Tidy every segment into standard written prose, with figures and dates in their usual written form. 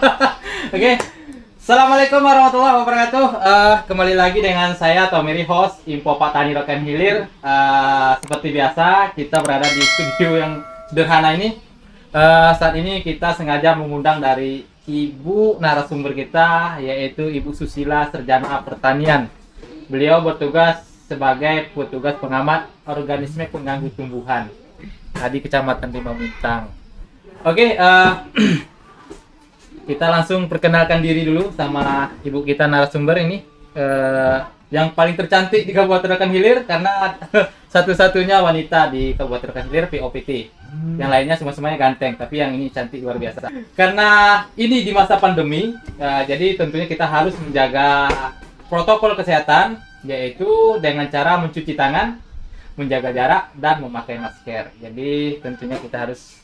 Oke. Assalamualaikum warahmatullahi wabarakatuh. Kembali lagi dengan saya Tomiri, host Info Petani Rokan Hilir. Seperti biasa, kita berada di studio yang sederhana ini. Saat ini kita sengaja mengundang dari ibu narasumber kita, yaitu Ibu Susila, Sarjana Pertanian. Beliau bertugas sebagai petugas pengamat organisme pengganggu tumbuhan di Kecamatan Lima Bintang. Oke, kita langsung perkenalkan diri dulu sama ibu kita narasumber ini, yang paling tercantik di Kabupaten Rokan Hilir karena satu-satunya wanita di Kabupaten Rokan Hilir POPT. Yang lainnya semuanya ganteng, tapi yang ini cantik luar biasa. Karena ini di masa pandemi, jadi tentunya kita harus menjaga protokol kesehatan, yaitu dengan cara mencuci tangan, menjaga jarak, dan memakai masker. Jadi tentunya kita harus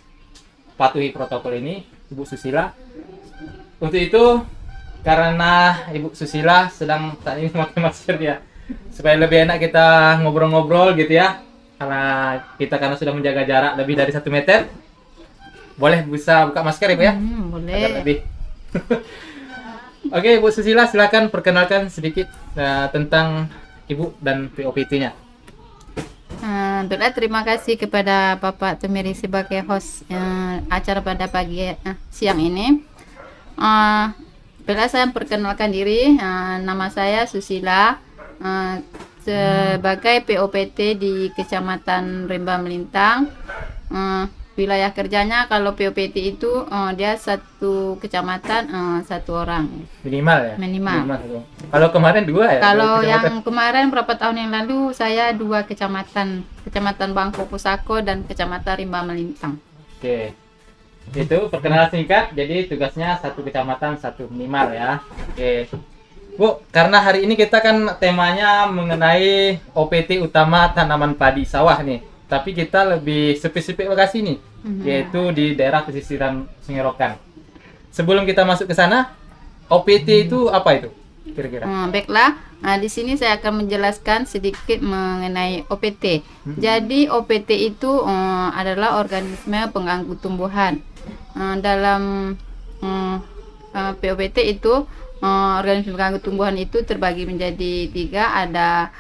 patuhi protokol ini, Ibu Susila. Untuk itu, karena Ibu Susila sedang saat ini memakai masker ya, supaya lebih enak kita ngobrol-ngobrol gitu ya. Karena sudah menjaga jarak lebih dari 1 meter. Boleh bisa buka masker Ibu ya? Boleh. Agar lebih. Oke, Ibu Susila, silakan perkenalkan sedikit tentang Ibu dan POPT-nya. Terima kasih kepada Bapak Tomiri sebagai host acara pada siang ini. Bila saya perkenalkan diri, nama saya Susila, sebagai POPT di Kecamatan Rimba Melintang. Wilayah kerjanya kalau POPT itu dia satu kecamatan, satu orang Minimal ya? minimal. Kalau kemarin 2 ya? Kalau yang kemarin berapa tahun yang lalu saya 2 kecamatan, Kecamatan Bangko Pusako dan Kecamatan Rimba Melintang. Oke. Itu perkenalan singkat, jadi tugasnya satu kecamatan, satu minimal ya. Oke. Bu, karena hari ini kita kan temanya mengenai OPT utama tanaman padi sawah nih. Tapi kita lebih spesifik lokasi nih, yaitu di daerah pesisiran Sungai Rokan. Sebelum kita masuk ke sana, OPT itu apa itu kira-kira? Baiklah, di sini saya akan menjelaskan sedikit mengenai OPT. Jadi OPT itu adalah organisme pengganggu tumbuhan. Dalam POPT itu organisme pengganggu tumbuhan itu terbagi menjadi 3, ada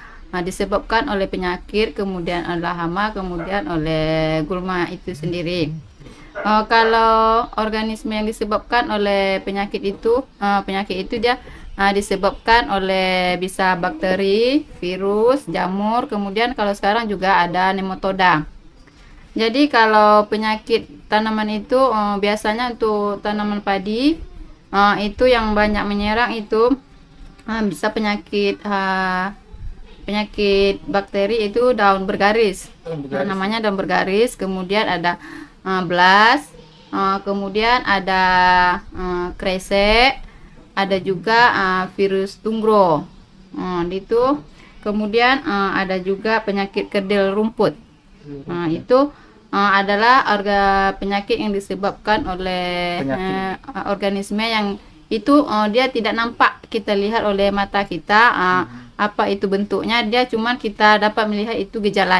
disebabkan oleh penyakit, kemudian adalah hama, kemudian oleh gulma itu sendiri. Kalau organisme yang disebabkan oleh penyakit itu dia disebabkan oleh bisa bakteri, virus, jamur, kemudian kalau sekarang juga ada nematoda. Jadi kalau penyakit tanaman itu biasanya untuk tanaman padi itu yang banyak menyerang itu bisa penyakit bakteri itu daun bergaris. Namanya daun bergaris, kemudian ada blast, kemudian ada kresek, ada juga virus tunggro. Itu kemudian ada juga penyakit kerdil rumput. Itu adalah penyakit yang disebabkan oleh organisme yang itu dia tidak nampak kita lihat oleh mata kita. Apa itu bentuknya, dia cuman kita dapat melihat itu gejala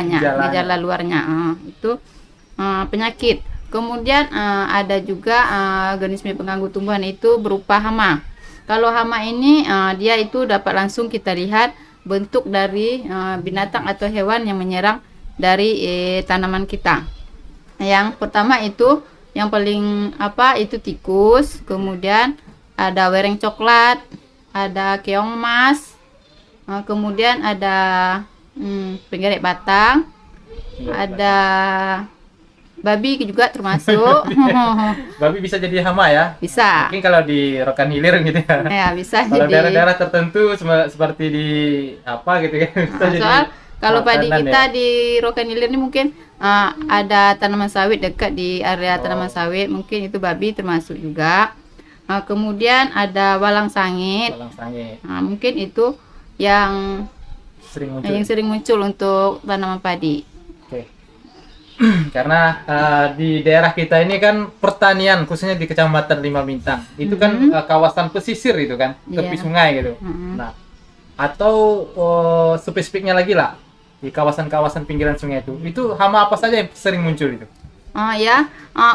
luarnya. Itu penyakit. Kemudian ada juga organisme pengganggu tumbuhan itu berupa hama. Kalau hama ini dia itu dapat langsung kita lihat bentuk dari binatang atau hewan yang menyerang dari tanaman kita. Yang pertama itu yang paling itu tikus, kemudian ada wereng coklat, ada keong emas, kemudian ada penggerek batang, ada babi juga termasuk. Babi bisa jadi hama ya? Bisa. Mungkin kalau di Rokan Hilir gitu ya. Ya, bisa kalau jadi. daerah-daerah tertentu seperti di apa gitu kan. Soal kalau padi kita di Rokan Hilir ini mungkin ada tanaman sawit dekat di area tanaman sawit, mungkin itu babi termasuk juga. Kemudian ada walang sangit. Mungkin itu yang sering muncul untuk tanaman padi. Oke. Karena di daerah kita ini kan pertanian, khususnya di Kecamatan Lima Bintang, itu kan kawasan pesisir itu kan, tepi sungai gitu. Nah, atau spesifiknya lagi lah di kawasan-kawasan pinggiran sungai itu hama apa saja yang sering muncul itu?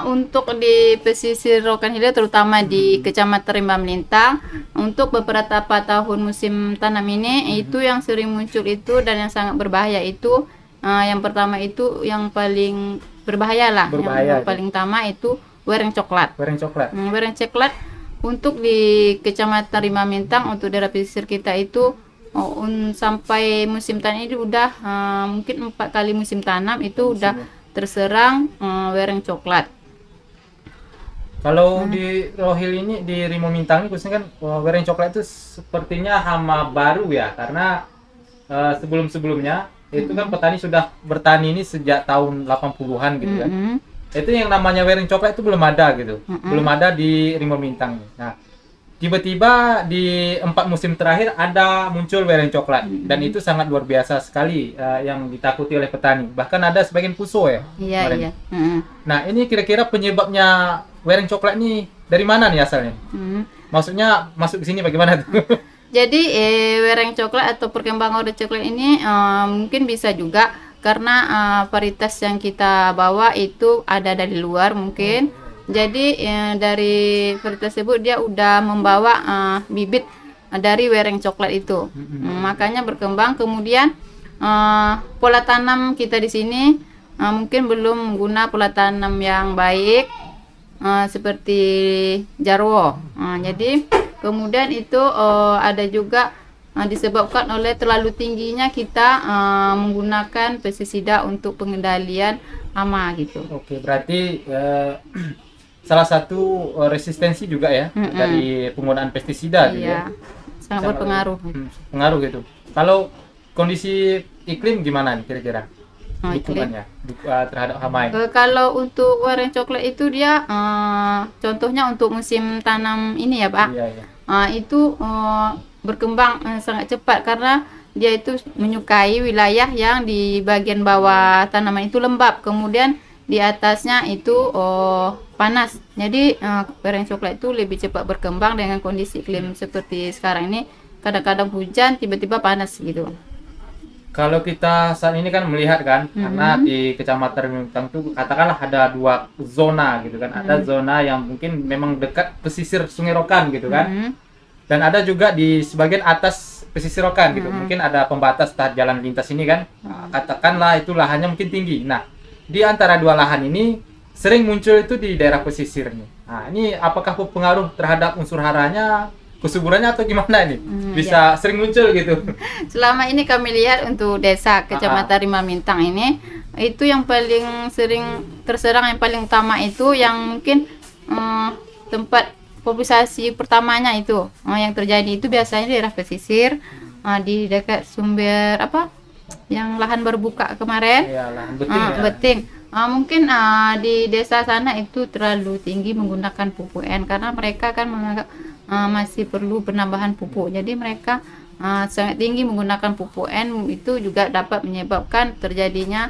Untuk di pesisir Rokan Hilir terutama di Kecamatan Rimba Melintang, untuk beberapa tahun musim tanam ini itu yang sering muncul itu dan yang sangat berbahaya itu, yang pertama itu yang paling berbahaya lah, yang paling utama itu wereng coklat. Wereng coklat. Wereng coklat untuk di Kecamatan Rimba Melintang untuk daerah pesisir kita itu sampai musim tanam ini udah mungkin 4 kali musim tanam itu udah terserang wereng coklat. Kalau di Rohil ini, di Rimba Melintang ini khususnya kan wereng coklat itu sepertinya hama baru ya, karena sebelum-sebelumnya itu kan petani sudah bertani ini sejak tahun 80-an gitu kan. Itu yang namanya wereng coklat itu belum ada gitu. Belum ada di Rimba Melintang. Nah, tiba-tiba di 4 musim terakhir ada muncul wereng coklat dan itu sangat luar biasa sekali yang ditakuti oleh petani. Bahkan ada sebagian puso ya. Iya. Nah, ini kira-kira penyebabnya wereng coklat ini dari mana nih asalnya? Maksudnya masuk ke sini bagaimana tuh? Jadi wereng coklat atau perkembangan wereng coklat ini mungkin bisa juga karena varietas yang kita bawa itu ada dari luar mungkin. Jadi dari varietas tersebut dia udah membawa bibit dari wereng coklat itu. Makanya berkembang. Kemudian pola tanam kita di sini mungkin belum menggunakan pola tanam yang baik seperti Jarwo. Jadi kemudian itu ada juga disebabkan oleh terlalu tingginya kita menggunakan pestisida untuk pengendalian hama gitu. Oke, berarti salah satu resistensi juga ya dari penggunaan pestisida gitu ya. Sangat berpengaruh. Pengaruh gitu. Kalau kondisi iklim gimana nih kira-kira? Dukungannya terhadap hama ini? Kalau untuk wereng coklat itu dia contohnya untuk musim tanam ini ya Pak. Iya. Itu berkembang sangat cepat karena dia itu menyukai wilayah yang di bagian bawah tanaman itu lembab, kemudian di atasnya itu panas. Jadi wereng coklat itu lebih cepat berkembang dengan kondisi iklim seperti sekarang ini. Kadang-kadang hujan, tiba-tiba panas gitu. Kalau kita saat ini kan melihat kan, karena di Kecamatan Melintang itu katakanlah ada 2 zona gitu kan. Ada zona yang mungkin memang dekat pesisir Sungai Rokan gitu kan. Dan ada juga di sebagian atas pesisir Rokan gitu. Mungkin ada pembatas tahap jalan lintas ini kan. Katakanlah itu lahannya mungkin tinggi. Nah, di antara 2 lahan ini sering muncul itu di daerah pesisir nih. Nah, ini apakah pengaruh terhadap unsur haranya, kesuburannya atau gimana nih? Bisa sering muncul gitu. Selama ini kami lihat untuk desa Kecamatan Rimba Melintang ini, itu yang paling sering terserang, yang paling utama itu yang mungkin tempat populasi pertamanya itu yang terjadi itu biasanya di daerah pesisir, di dekat sumber yang lahan berbuka kemarin. Ya, lahan beting. Beting. Mungkin di desa sana itu terlalu tinggi menggunakan pupuk N karena mereka kan menganggap masih perlu penambahan pupuk. Jadi mereka sangat tinggi menggunakan pupuk N, itu juga dapat menyebabkan terjadinya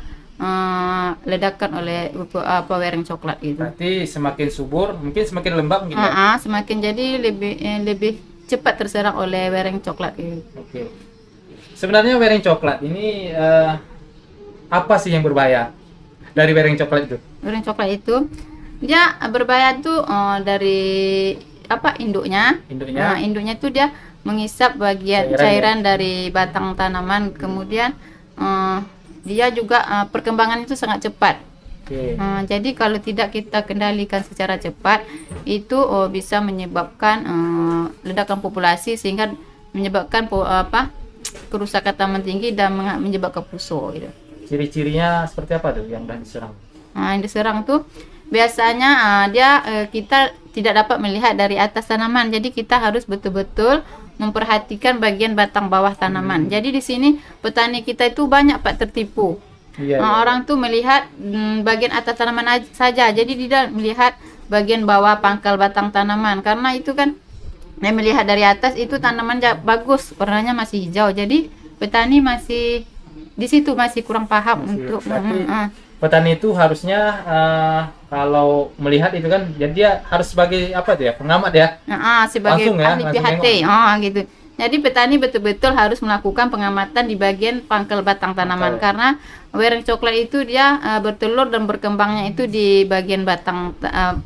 ledakan oleh wereng coklat itu. Berarti semakin subur, mungkin semakin lembab gitu. Semakin jadi lebih cepat terserang oleh wereng coklat itu. Oke. Sebenarnya wereng coklat ini apa sih yang berbahaya dari wereng coklat itu? Wereng coklat itu dia berbahaya tuh dari induknya. Induknya itu dia menghisap bagian cairan dari batang tanaman. Kemudian dia juga perkembangan itu sangat cepat. Jadi kalau tidak kita kendalikan secara cepat itu bisa menyebabkan ledakan populasi sehingga menyebabkan kerusakan tanaman tinggi dan menyebabkan puso gitu. Ciri-cirinya seperti apa tuh yang diserang? Yang diserang tuh biasanya kita tidak dapat melihat dari atas tanaman, jadi kita harus betul-betul memperhatikan bagian batang bawah tanaman. Jadi di sini petani kita itu banyak Pak tertipu. Orang tuh melihat bagian atas tanaman saja, jadi tidak melihat bagian bawah pangkal batang tanaman, karena itu kan melihat dari atas itu tanaman bagus, warnanya masih hijau. Jadi petani masih di situ masih kurang paham untuk petani itu harusnya kalau melihat itu kan jadi dia harus sebagai pengamat ya. Sebagai ahli PHT gitu. Jadi petani betul-betul harus melakukan pengamatan di bagian pangkal batang tanaman, karena wereng coklat itu dia bertelur dan berkembangnya itu di bagian batang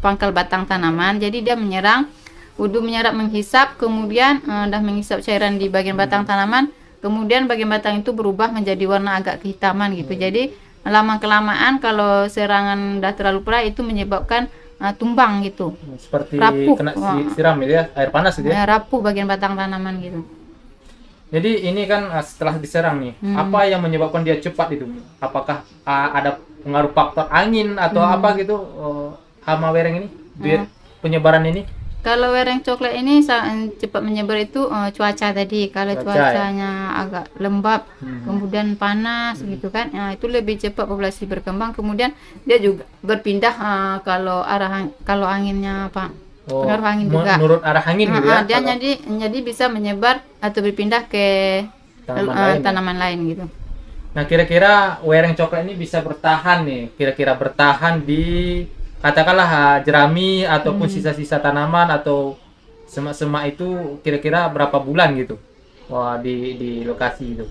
pangkal batang tanaman. Jadi dia menyerang, menyerap, menghisap, kemudian dah menghisap cairan di bagian batang tanaman, kemudian bagian batang itu berubah menjadi warna agak kehitaman gitu. Jadi lama kelamaan kalau serangan dah terlalu parah itu menyebabkan tumbang gitu. Seperti rapuh, kena siram ya, air panas gitu ya. Rapuh bagian batang tanaman gitu. Jadi ini kan setelah diserang nih, apa yang menyebabkan dia cepat itu? Apakah ada pengaruh faktor angin atau apa gitu hama wereng ini? Penyebaran ini? Kalau wereng coklat ini cepat menyebar itu cuaca tadi. Kalau cuacanya agak lembab, kemudian panas gitu kan, itu lebih cepat populasi berkembang. Kemudian dia juga berpindah kalau anginnya pengaruh angin juga. Menurut arah angin gitu ya. Dia jadi bisa menyebar atau berpindah ke tanaman lain gitu. Nah, kira-kira wereng coklat ini bisa bertahan nih. Kira-kira bertahan di katakanlah jerami ataupun sisa-sisa tanaman atau semak-semak itu kira-kira berapa bulan gitu. Wah, di lokasi itu.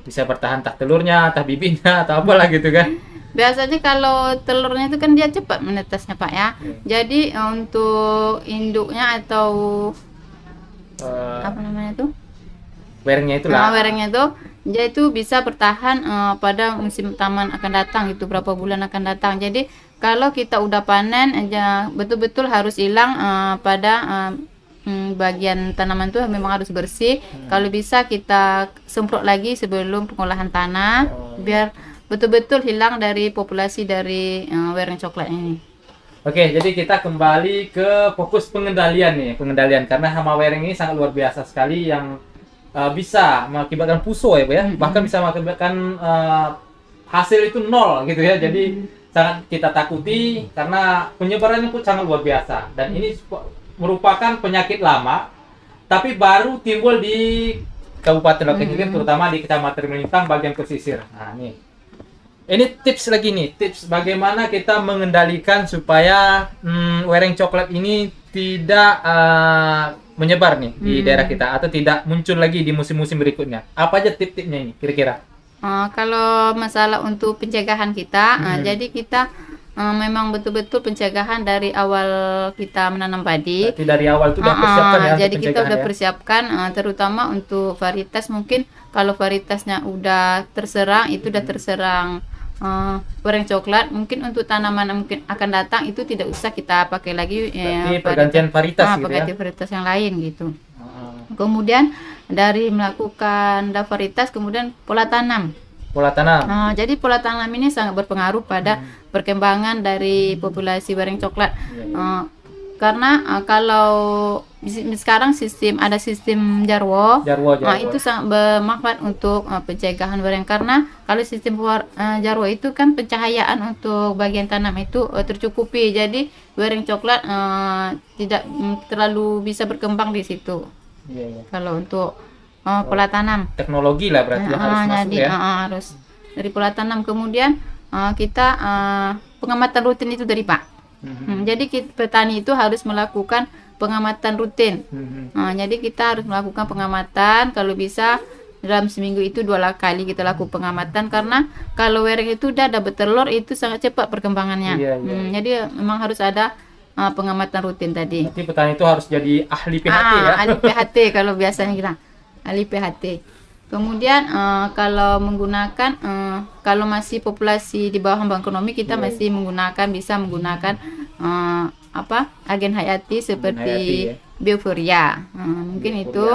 Bisa bertahan entah telurnya, entah bibitnya atau apalah gitu kan. Biasanya kalau telurnya itu kan dia cepat menetasnya Pak ya. Jadi untuk induknya atau apa namanya itu? Werengnya itu lah. Werengnya itu dia itu bisa bertahan pada musim taman akan datang itu, berapa bulan akan datang. Jadi kalau kita udah panen aja betul-betul harus hilang pada bagian tanaman itu memang harus bersih. Kalau bisa kita semprot lagi sebelum pengolahan tanah biar betul-betul hilang dari populasi dari wereng coklat ini. Oke, jadi kita kembali ke fokus pengendalian nih, karena hama wereng ini sangat luar biasa sekali yang bisa mengakibatkan puso ya Bu ya, bahkan bisa mengakibatkan hasil itu nol gitu ya. Jadi sangat kita takuti karena penyebarannya pun sangat luar biasa, dan ini merupakan penyakit lama tapi baru timbul di Kabupaten Loken Hilir, terutama di Kecamatan Melintang bagian pesisir. Nah, ini tips lagi nih, tips bagaimana kita mengendalikan supaya wereng coklat ini tidak menyebar nih di daerah kita atau tidak muncul lagi di musim-musim berikutnya. Apa aja tip-tipnya ini kira-kira? Kalau masalah untuk pencegahan kita, jadi kita memang betul-betul pencegahan dari awal kita menanam padi. Berarti dari awal itu udah persiapkan ya. Jadi kita udah persiapkan, terutama untuk varietas. Mungkin kalau varietasnya udah terserang, itu udah terserang wereng coklat, mungkin untuk tanaman yang mungkin akan datang itu tidak usah kita pakai lagi pergantian varietas gitu pergantian varietas yang lain gitu. Kemudian dari melakukan varietas, kemudian pola tanam. Jadi pola tanam ini sangat berpengaruh pada perkembangan dari populasi wereng coklat. Karena kalau sekarang ada sistem jarwo. Itu sangat bermanfaat untuk pencegahan wereng, karena kalau sistem jarwo itu kan pencahayaan untuk bagian tanam itu tercukupi, jadi wereng coklat tidak terlalu bisa berkembang di situ. Kalau untuk pola tanam teknologi lah berarti harus masuk ya. Harus dari pola tanam. Kemudian kita pengamatan rutin itu dari Pak. Jadi petani itu harus melakukan pengamatan rutin. Jadi kita harus melakukan pengamatan, kalau bisa dalam seminggu itu 2 kali kita lakukan pengamatan, karena kalau wereng itu udah ada bertelur itu sangat cepat perkembangannya. Jadi memang harus ada pengamatan rutin tadi. Berarti petani itu harus jadi ahli PHT ya. Ahli PHT kalau biasanya kita ahli PHT. Kemudian kalau menggunakan kalau masih populasi di bawah hamba ekonomi, kita masih bisa menggunakan agen hayati seperti biofuria. Mungkin itu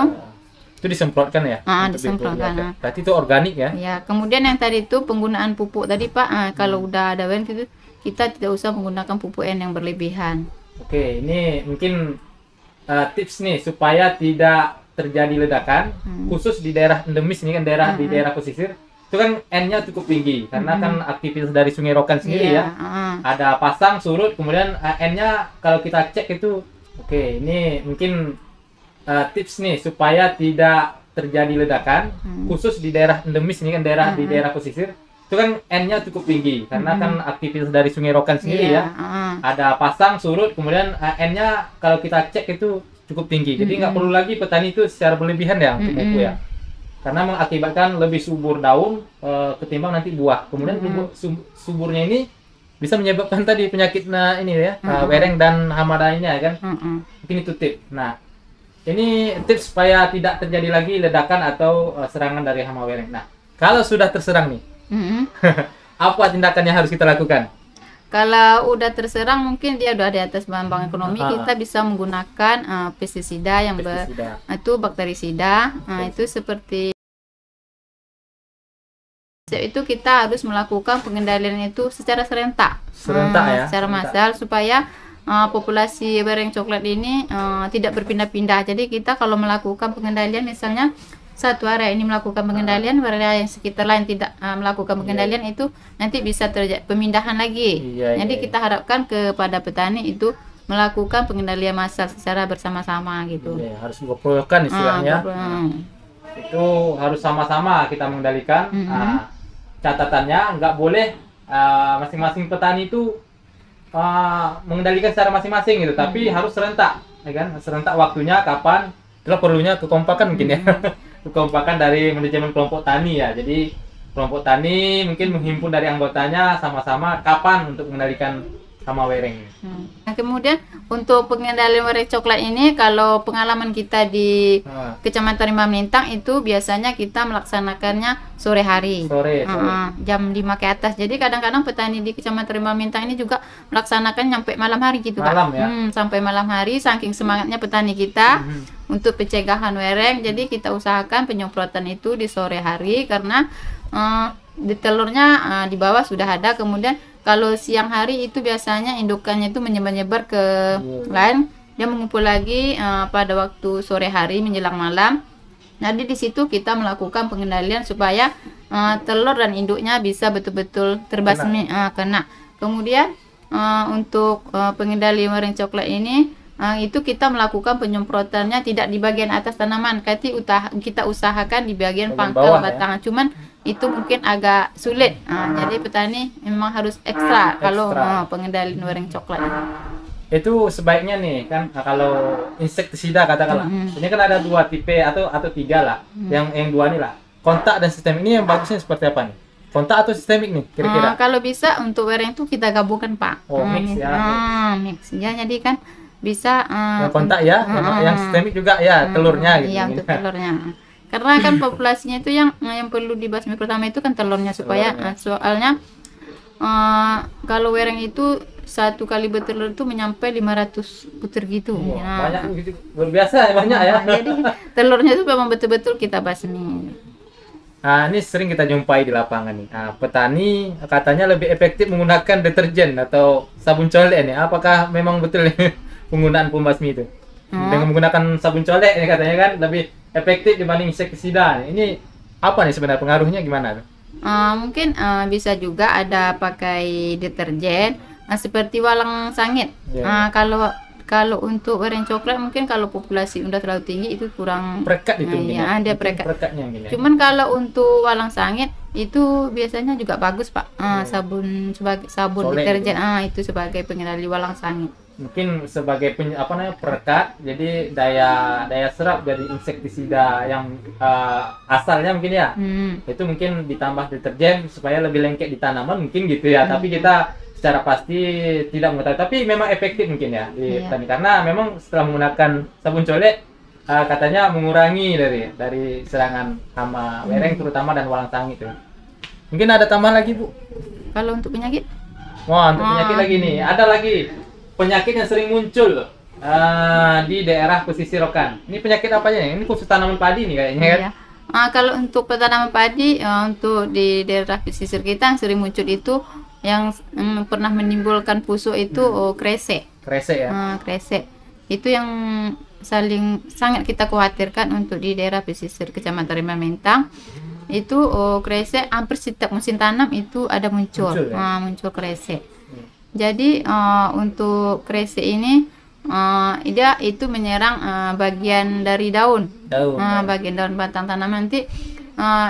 disemprotkan ya. Disemprotkan. Berarti itu organik ya. Ya, kemudian yang tadi itu penggunaan pupuk tadi Pak, kalau udah ada wereng itu kita tidak usah menggunakan pupuk N yang berlebihan. Oke, ini mungkin tips nih supaya tidak terjadi ledakan, khusus di daerah endemis ini kan, di daerah pesisir itu kan N-nya cukup tinggi karena kan aktivitas dari Sungai Rokan sendiri ya. Ada pasang surut, kemudian N-nya kalau kita cek itu ini mungkin tips nih supaya tidak terjadi ledakan, khusus di daerah endemis ini kan, di daerah pesisir itu kan N-nya cukup tinggi karena kan aktivitas dari Sungai Rokan sendiri ya. Ada pasang surut, kemudian N-nya kalau kita cek itu cukup tinggi. Jadi nggak perlu lagi petani itu secara berlebihan ya untuk pupuk ya. Karena mengakibatkan lebih subur daun ketimbang nanti buah. Kemudian suburnya ini bisa menyebabkan tadi penyakit ini ya, wereng dan hama lainnya ya kan. Mungkin itu tips. Nah, ini tips supaya tidak terjadi lagi ledakan atau serangan dari hama wereng. Nah, kalau sudah terserang nih, apa tindakan yang harus kita lakukan? Kalau udah terserang, mungkin dia udah di atas bank ekonomi, kita bisa menggunakan pestisida yang itu bakterisida. Itu seperti itu kita harus melakukan pengendalian itu secara serentak ya, secara massal supaya populasi wereng coklat ini tidak berpindah-pindah. Jadi kita kalau melakukan pengendalian, misalnya satu area ini melakukan pengendalian, area yang sekitar lain tidak melakukan pengendalian, itu nanti bisa terjadi pemindahan lagi. Jadi kita harapkan kepada petani itu melakukan pengendalian massal secara bersama-sama gitu. Harus berproyekkan istilahnya. Itu harus sama-sama kita mengendalikan. Catatannya nggak boleh masing-masing petani itu mengendalikan secara masing-masing gitu, tapi harus serentak, ya kan? Serentak waktunya kapan? Itulah perlunya kekompakan mungkin ya. Kekompakan dari manajemen kelompok tani ya. Jadi kelompok tani mungkin menghimpun dari anggotanya sama-sama kapan untuk mengendalikan hama wereng. Nah, kemudian untuk pengendalian wereng coklat ini, kalau pengalaman kita di Kecamatan Rimba Melintang itu biasanya kita melaksanakannya sore hari. Jam 5 ke atas. Jadi kadang-kadang petani di Kecamatan Rimba Melintang ini juga melaksanakan sampai malam hari gitu, malam, Pak. Sampai malam hari, saking semangatnya petani kita untuk pencegahan wereng. Jadi kita usahakan penyemprotan itu di sore hari, karena di telurnya di bawah sudah ada. Kemudian kalau siang hari itu biasanya indukannya itu menyebar-nyebar ke lain, dia mengumpul lagi pada waktu sore hari menjelang malam. Jadi di situ kita melakukan pengendalian supaya telur dan induknya bisa betul-betul terbasmi kena. Kemudian untuk pengendalian wereng coklat ini itu kita melakukan penyemprotannya tidak di bagian atas tanaman, kita usahakan di bagian pangkal batang. Cuman itu mungkin agak sulit. Jadi petani memang harus ekstra kalau pengendalian wereng coklat. Itu sebaiknya nih kan, kalau insektisida katakanlah, ini kan ada 2 tipe atau 3 lah. Yang 2 nih lah, kontak dan sistemik. Ini yang bagusnya seperti apa nih? Kontak atau sistemik nih kira-kira? Kalau bisa untuk wereng itu kita gabungkan, Pak. Mix ya. Mix ya, jadi kan bisa yang kontak ya, yang sistemik juga ya, telurnya gitu. Iya, untuk telurnya. Karena kan populasinya itu yang perlu dibasmi pertama itu kan telurnya, supaya soalnya kalau wereng itu satu kali bertelur itu menyampai 500 butir gitu. Banyak gitu, biasa banyak ya. Jadi telurnya itu memang betul-betul kita basmi. Ini sering kita jumpai di lapangan nih. Petani katanya lebih efektif menggunakan deterjen atau sabun colek nih. Apakah memang betul penggunaan pembasmi itu? Dengan menggunakan sabun colek ini katanya kan lebih efektif dibanding insektisida. Ini apa nih sebenarnya pengaruhnya gimana? Mungkin bisa juga ada pakai deterjen seperti walang sangit. Kalau untuk wereng coklat mungkin kalau populasi udah terlalu tinggi itu kurang perekat itu. Ya, ada perekat. Perekatnya. Cuman kalau untuk walang sangit itu biasanya juga bagus, Pak. Sabun sebagai sabun deterjen itu sebagai pengendali walang sangit. Mungkin sebagai perekat, jadi daya serap dari insektisida yang asalnya mungkin ya, itu mungkin ditambah deterjen supaya lebih lengket di tanaman mungkin gitu ya. Tapi kita secara pasti tidak mengetahui, tapi memang efektif mungkin ya di petani, karena memang setelah menggunakan sabun colek katanya mengurangi dari serangan hama wereng terutama dan walang sangit itu. Mungkin ada tambahan lagi, Bu? Kalau untuk penyakit? Untuk penyakit lagi nih, ada lagi penyakit yang sering muncul di daerah pesisir Rokan. Ini penyakit apa aja nih? Ini khusus tanaman padi nih kayaknya kan? Kalau untuk tanaman padi, untuk di daerah pesisir kita yang sering muncul itu yang pernah menimbulkan busuk itu kresek. Kresek ya? Kresek. Itu yang sangat kita khawatirkan untuk di daerah pesisir Kecamatan Rimba Melintang. Itu kresek hampir setiap musim tanam itu ada muncul muncul kresek. Jadi untuk kresek ini dia itu menyerang bagian dari daun. Bagian daun batang tanaman nanti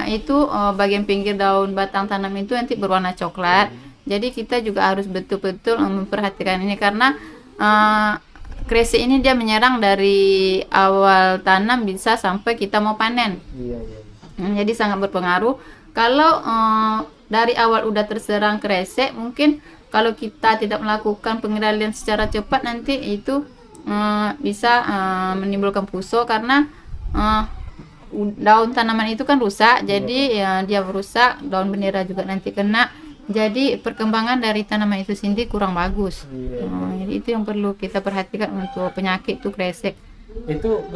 itu bagian pinggir daun batang tanam itu nanti berwarna coklat. Jadi kita juga harus betul-betul memperhatikan ini, karena kresek ini dia menyerang dari awal tanam bisa sampai kita mau panen. Iya, iya. Jadi sangat berpengaruh. Kalau dari awal udah terserang kresek, mungkin kalau kita tidak melakukan pengendalian secara cepat nanti itu bisa menimbulkan puso karena daun tanaman itu kan rusak, jadi ya dia merusak, daun bendera juga nanti kena, jadi perkembangan dari tanaman itu sendiri kurang bagus. Jadi itu yang perlu kita perhatikan untuk penyakit tuh kresek. Itu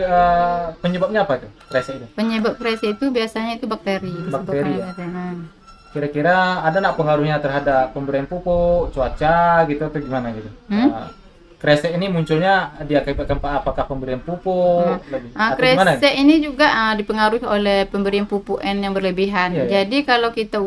penyebabnya apa tuh kresek itu? Penyebab kresek itu biasanya itu bakteri. Bakteri ya? Kira-kira ada nggak pengaruhnya terhadap pemberian pupuk, cuaca gitu atau gimana gitu? Kresek ini munculnya diakibatkan apakah pemberian pupuk atau gimana? Kresek ini juga dipengaruhi oleh pemberian pupuk N yang berlebihan. Iya. Jadi kalau kita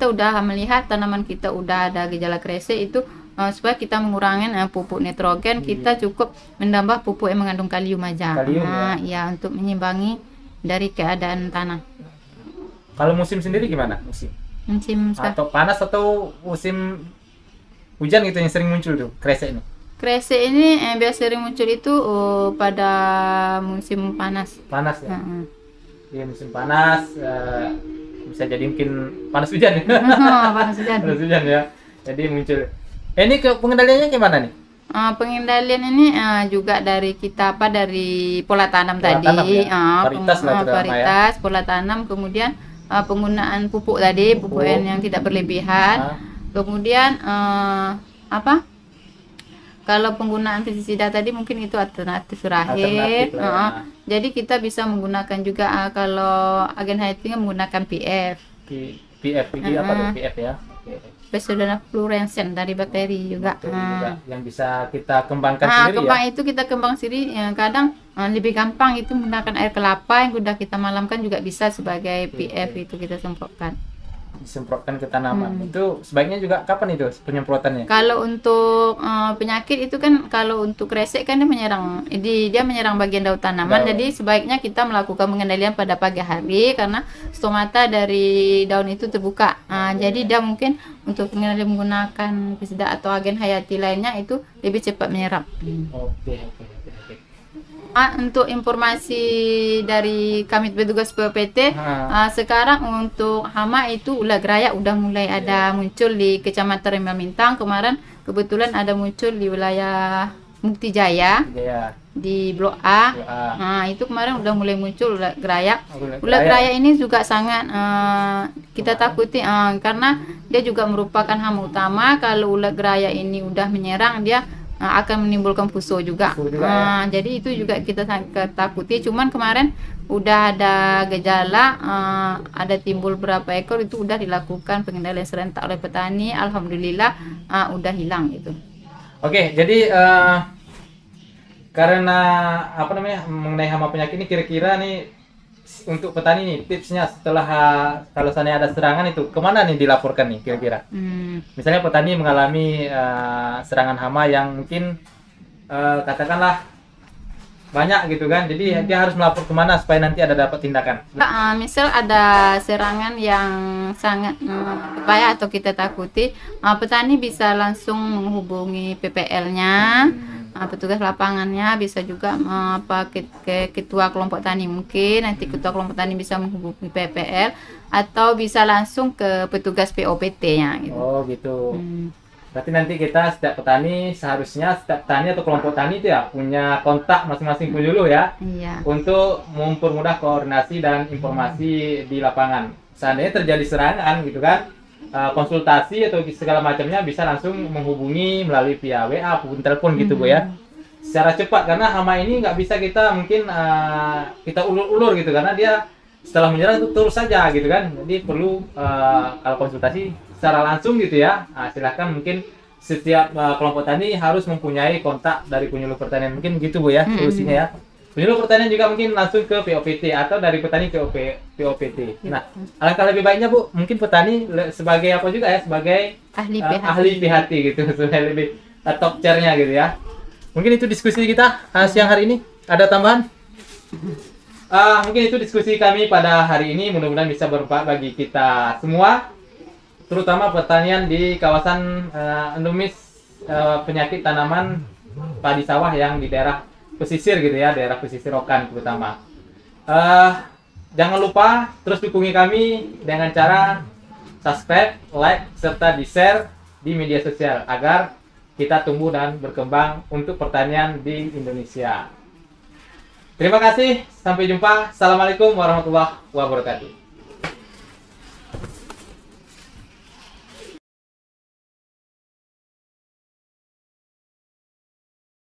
udah melihat tanaman kita udah ada gejala kresek itu supaya kita mengurangi pupuk nitrogen, kita cukup menambah pupuk yang mengandung kalium aja. Kalium, ya untuk menyimbangi dari keadaan tanah. Kalau musim sendiri gimana? Musim atau panas atau musim hujan gitu yang sering muncul tuh kresek ini? Kresek ini biasa sering muncul itu pada musim panas. Panas ya? Iya, musim panas, bisa jadi mungkin panas hujan ya? Panas hujan. Panas hujan ya, jadi muncul. Ini pengendaliannya gimana nih? Pengendalian ini juga dari kita dari pola tanam tadi, varietas, pola tanam, kemudian penggunaan pupuk tadi, pupuk yang tidak berlebihan, kemudian kalau penggunaan pestisida tadi mungkin itu alternatif terakhir. Jadi kita bisa menggunakan juga kalau agen hayati menggunakan PF. PF ini apa tuh PF ya? Pseudomonas fluorescens dari bakteri juga. Yang bisa kita kembangkan sendiri kembang ya? Itu kita kembang sendiri. Kadang lebih gampang itu menggunakan air kelapa yang sudah kita malamkan juga bisa sebagai PF itu kita semprotkan. Disemprotkan ke tanaman. Itu sebaiknya juga kapan itu penyemprotannya? Kalau untuk penyakit itu kan, kalau untuk kresek kan dia menyerang bagian daun tanaman. Jadi sebaiknya kita melakukan pengendalian pada pagi hari karena stomata dari daun itu terbuka. Jadi dia mungkin untuk pengendalian menggunakan pestisida atau agen hayati lainnya itu lebih cepat menyerap. Oke. Untuk informasi dari kami petugas POPT, sekarang untuk hama itu ulat geraya udah mulai ada muncul di Kecamatan Rembang Bintang. Kemarin kebetulan ada muncul di wilayah Mukti Jaya, di Blok A. Itu kemarin udah mulai muncul ulat geraya. Ulat geraya ini juga sangat kita takuti karena dia juga merupakan hama utama. Kalau ulat geraya ini udah menyerang, dia akan menimbulkan puso juga. Jadi itu juga kita sangat takuti. Cuman kemarin udah ada gejala, ada timbul berapa ekor, itu udah dilakukan pengendalian serentak oleh petani. Alhamdulillah udah hilang itu. Oke, jadi karena mengenai hama penyakit ini, kira-kira nih untuk petani nih tipsnya setelah kalau seandainya ada serangan itu kemana nih dilaporkan nih kira-kira? Misalnya petani mengalami serangan hama yang mungkin katakanlah banyak gitu kan, jadi dia harus melapor kemana supaya nanti ada dapat tindakan? Misal ada serangan yang sangat berbahaya atau kita takuti, petani bisa langsung menghubungi PPL-nya, petugas lapangannya, bisa juga ke ketua kelompok tani, mungkin nanti ketua kelompok tani bisa menghubungi PPL atau bisa langsung ke petugas POPT-nya gitu. Oh gitu. Berarti nanti kita setiap petani, seharusnya setiap petani atau kelompok tani itu ya punya kontak masing-masing penyuluh ya, untuk mempermudah koordinasi dan informasi di lapangan. Seandainya terjadi serangan gitu kan, konsultasi atau segala macamnya bisa langsung menghubungi melalui via WA ataupun telepon gitu Bu ya, secara cepat, karena hama ini nggak bisa kita mungkin kita ulur-ulur gitu, karena dia setelah menyerang itu terus saja gitu kan. Jadi perlu kalau konsultasi secara langsung gitu ya, silahkan mungkin setiap kelompok tani harus mempunyai kontak dari penyuluh pertanian, mungkin gitu Bu ya solusinya ya. Penyuluh pertanian juga mungkin langsung ke POPT atau dari petani ke POPT. Nah, alangkah lebih baiknya Bu, mungkin petani sebagai apa juga ya, sebagai ahli PHT gitu, supaya lebih top chair-nya gitu ya. Mungkin itu diskusi kita siang hari ini. Ada tambahan? Mungkin itu diskusi kami pada hari ini, mudah-mudahan bisa bermanfaat bagi kita semua, terutama pertanian di kawasan endemis penyakit tanaman padi sawah yang di daerah pesisir gitu ya, daerah pesisir Rokan terutama. Jangan lupa terus dukungi kami dengan cara subscribe, like, serta di-share di media sosial agar kita tumbuh dan berkembang untuk pertanian di Indonesia. Terima kasih, sampai jumpa. Assalamualaikum warahmatullahi wabarakatuh.